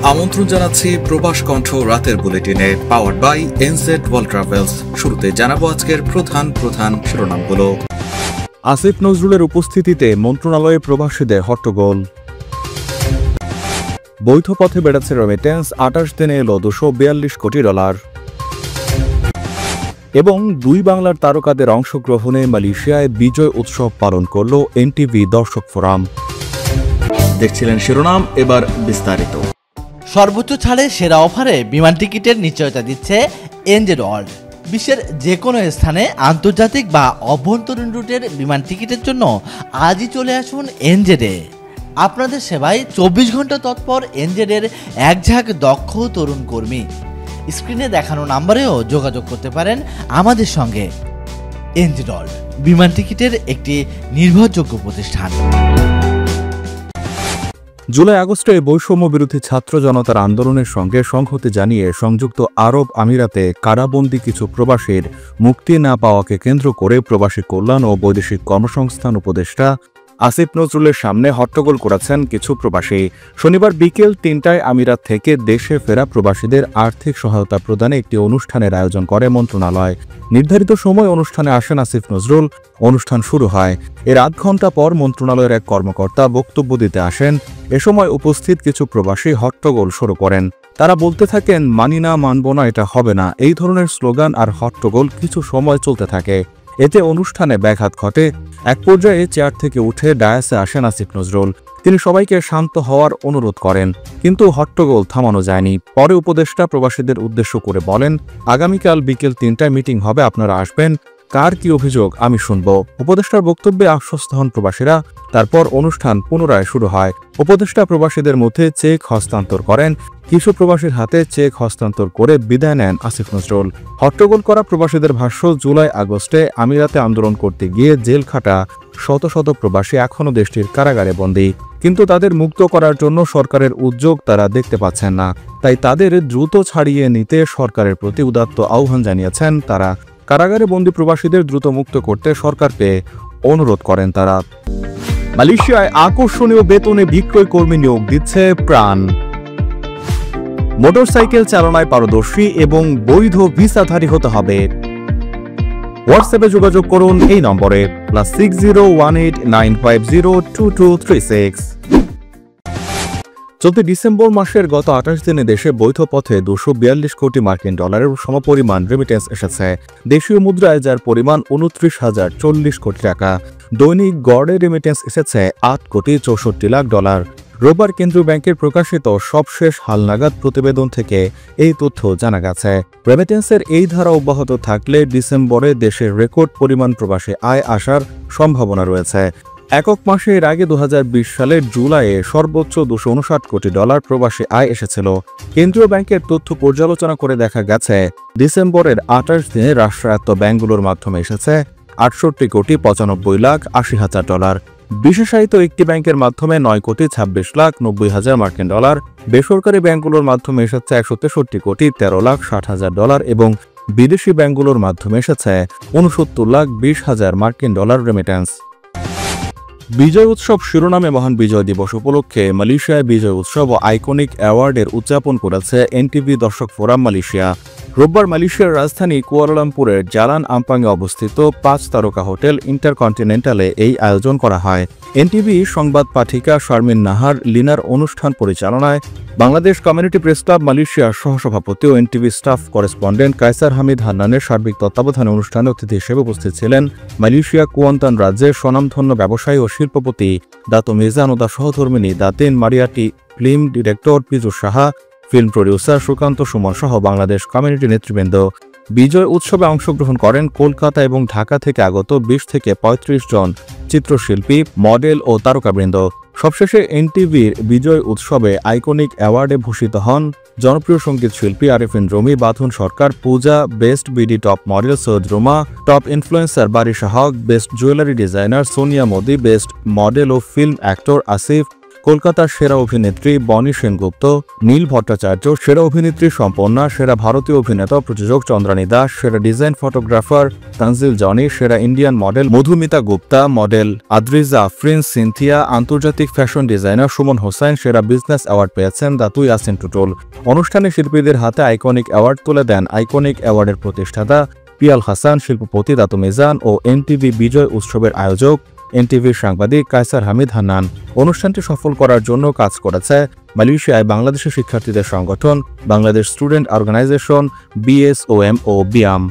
আমন্ত্রণ জানাচ্ছি প্রবাস কণ্ঠ রাতের বুলেটিনে, powered by NZ world travels. শুরুতে জানাবো আজকের প্রধান শিরোনামগুলো। আসিফ নজরুলের উপস্থিতিতে মন্ত্রণালয়ে প্রবাসীদের হট্টগোল। বৈধ পথে বেড়েছে রেমিটেন্স, 28 দিনে এলো $242 কোটি। এবং দুই বাংলার তারকাদের অংশগ্রহণে মালয়েশিয়ায় বিজয় উৎসব পালন করল এনটিভি দর্শক ফোরাম। দেখছিলেন শিরোনাম, এবার বিস্তারিত। সর্বোচ্চ ছাড়ে সেরা অফারে বিমান টিকিটের নিশ্চয়তা দিচ্ছে এনজেড ওয়ার্ল্ড। বিশ্বের যে কোনো স্থানে আন্তর্জাতিক বা অভ্যন্তরীণ রুটের বিমান টিকিটের জন্য আজই চলে আসুন এনজেডে। আপনাদের সেবায় 24 ঘন্টা তৎপর এনজেডের একঝাঁক দক্ষ তরুণ কর্মী। স্ক্রিনে দেখানো নাম্বারেও যোগাযোগ করতে পারেন আমাদের সঙ্গে। এনজেড ওয়ার্ল্ড, বিমান টিকিটের একটি নির্ভরযোগ্য প্রতিষ্ঠান। জুলাই আগস্টে বৈষম্য বিরোধী ছাত্র জনতার আন্দোলনের সঙ্গে সংহতি জানিয়ে সংযুক্ত আরব আমিরাতে কারাবন্দী কিছু প্রবাসীর মুক্তি না পাওয়াকে কেন্দ্র করে প্রবাসী কল্যাণ ও বৈদেশিক কর্মসংস্থান উপদেষ্টা আসিফ নজরুলের সামনে হট্টগোল করেছেন কিছু প্রবাসী। শনিবার বিকেল 3টায় আমিরাত থেকে দেশে ফেরা প্রবাসীদের আর্থিক সহায়তা প্রদানে একটি অনুষ্ঠানের আয়োজন করে মন্ত্রণালয়। নির্ধারিত সময় অনুষ্ঠানে আসেন আসিফ নজরুল। অনুষ্ঠান শুরু হয়। এর আধ ঘণ্টা পর মন্ত্রণালয়ের এক কর্মকর্তা বক্তব্য দিতে আসেন। এ সময় উপস্থিত কিছু প্রবাসী হট্টগোল শুরু করেন। তারা বলতে থাকেন, মানি না, মানব না, এটা হবে না। এই ধরনের স্লোগান আর হট্টগোল কিছু সময় চলতে থাকে। এতে অনুষ্ঠানে ব্যাঘাত ঘটে। এক পর্যায়ে চেয়ার থেকে উঠে ডায়াসে আসেন আসিফ নজরুল। তিনি সবাইকে শান্ত হওয়ার অনুরোধ করেন, কিন্তু হট্টগোল থামানো যায়নি। পরে উপদেষ্টা প্রবাসীদের উদ্দেশ্য করে বলেন, আগামীকাল বিকেল 3টায় মিটিং হবে, আপনারা আসবেন। কার কি অভিযোগ আমি শুনব। উপদেষ্টার বক্তব্যে আশ্বস্ত হন প্রবাসীরা। তারপর অনুষ্ঠান পুনরায় শুরু হয়। উপদেষ্টা প্রবাসীদের মধ্যে চেক হস্তান্তর করেন। কিছু প্রবাসীর হাতে চেক হস্তান্তর করে বিদায় নেন আসিফ নজরুল। হট্টগোল করা প্রবাসীদের ভাষ্য, জুলাই আগস্টে আমিরাতে আন্দোলন করতে গিয়ে জেল খাটা শত শত প্রবাসী এখনও দেশটির কারাগারে বন্দী, কিন্তু তাদের মুক্ত করার জন্য সরকারের উদ্যোগ তারা দেখতে পাচ্ছেন না। তাই তাদের দ্রুত ছাড়িয়ে নিতে সরকারের প্রতি উদাত্ত আহ্বান জানিয়েছেন তারা। কারাগারে বন্দী প্রবাসীদের দ্রুত মুক্ত করতে সরকারকে অনুরোধ করেন তারা। মালয়েশিয়ায় আকর্ষণীয় বেতনে বিক্রয় কর্মী নিয়োগ দিচ্ছে প্রাণ। মোটরসাইকেল চালনায় পারদর্শী এবং বৈধ ভিসাধারী হতে হবে। হোয়াটসঅ্যাপে যোগাযোগ করুন এই নম্বরে +601895022236। চলতি ডিসেম্বর মাসের গত 28 দিনে দেশে বৈধ পথে $242 কোটি সমপরিমাণ রেমিটেন্স এসেছে। দেশীয় মুদ্রায় যার পরিমাণ 29,040 কোটি টাকা। দৈনিক গড়ে রেমিটেন্স এসেছে $8,64,00,000। রোববার কেন্দ্রীয় ব্যাংকের প্রকাশিত সবশেষ হালনাগাদ প্রতিবেদন থেকে এই তথ্য জানা গেছে। রেমিটেন্সের এই ধারা অব্যাহত থাকলে ডিসেম্বরে দেশের রেকর্ড পরিমাণ প্রবাসী আয় আসার সম্ভাবনা রয়েছে। একক মাসে এর আগে 2020 সালের জুলাইয়ে সর্বোচ্চ $259 কোটি প্রবাসী আয় এসেছিল। কেন্দ্রীয় ব্যাংকের তথ্য পর্যালোচনা করে দেখা গেছে, ডিসেম্বরের 28 দিনে রাষ্ট্রায়ত্ত ব্যাংকগুলোর মাধ্যমে এসেছে $68,95,80,000। বিশেষায়িত একটি ব্যাংকের মাধ্যমে $9,26,90,000। বেসরকারি ব্যাংকগুলোর মাধ্যমে এসেছে $61,13,60,000 এবং বিদেশি ব্যাংকগুলোর মাধ্যমে এসেছে $69,20,000 রেমিটেন্স। বিজয় উৎসব শিরোনামে মহান বিজয় দিবস উপলক্ষে মালয়েশিয়ায় বিজয় উৎসব ও আইকনিক অ্যাওয়ার্ডের উদযাপন করেছে এনটিভি দর্শক ফোরাম মালয়েশিয়া। রোববার মালয়েশিয়ার রাজধানী কুয়ালালামপুরের জালান আম্পাংয়ে অবস্থিত 5 তারকা হোটেল ইন্টারকন্টিনেন্টালে এই আয়োজন করা হয়। এনটিভি সংবাদ পাঠিকা শারমিন নাহার লিনার অনুষ্ঠান পরিচালনায় বাংলাদেশ কমিউনিটি প্রেস ক্লাব মালয়েশিয়ার সহসভাপতি ও NTV staff correspondent Kaisar Hamid হান্নানের সার্বিক তত্ত্বাবধানে অনুষ্ঠানে অতিথি হিসেবে উপস্থিত ছিলেন মালয়েশিয়া কুয়ান্তান রাজ্যের স্বনামধন্য ব্যবসায়ী ও শিল্পপতি দাতো মিজান ও তার সহধর্মিনী দাতিন মারিয়াটি, film director পিজু Saha, film producer Sukanta Suman সহ বাংলাদেশ কমিউনিটি নেতৃবৃন্দ। বিজয় উৎসবে অংশগ্রহণ করেন কলকাতা এবং ঢাকা থেকে আগত 20 থেকে 35 জন চিত্রশিল্পী, মডেল ও তারকাবৃন্দ। সবশেষে এনটিভির বিজয় উৎসবে আইকনিক অ্যাওয়ার্ডে ভূষিত হন জনপ্রিয় সঙ্গীত শিল্পী Arifin Rumi, Badhon Sarkar, Puja, best BD top model Syed Ruma, top influencer Barisha Haque, best jewellery designer Sonia Modi, best model ও ফিল্ম অ্যাক্টর আসিফ, কলকাতার সেরা অভিনেত্রী বনি সেনগুপ্ত, নীল ভট্টাচার্য, সেরা অভিনেত্রী সম্পন্না, সেরা ভারতীয় অভিনেতা প্রযোজক চন্দ্রানী দাস, সেরা ডিজাইন ফটোগ্রাফার তানজিল জনি, সেরা Indian model Madhumita Gupta, model Adrija Afrin, Cynthia, আন্তর্জাতিক ফ্যাশন ডিজাইনার সুমন হোসেন সেরা বিজনেস অ্যাওয়ার্ড পেয়েছেন দাতু ইয়াসিন টুটুল। অনুষ্ঠানে শিল্পীদের হাতে আইকনিক অ্যাওয়ার্ড তুলে দেন আইকনিক অ্যাওয়ার্ডের প্রতিষ্ঠাতা পিয়াল হাসান, শিল্পপতি দাতু মিজান ও এনটিভি বিজয় উৎসবের আয়োজক এনটিভির সাংবাদিক কায়সার হামিদ হান্নান। অনুষ্ঠানটি সফল করার জন্য কাজ করেছে মালয়েশিয়ায় বাংলাদেশের শিক্ষার্থীদের সংগঠন বাংলাদেশ স্টুডেন্ট অর্গানাইজেশন, BSOM ও BIAM।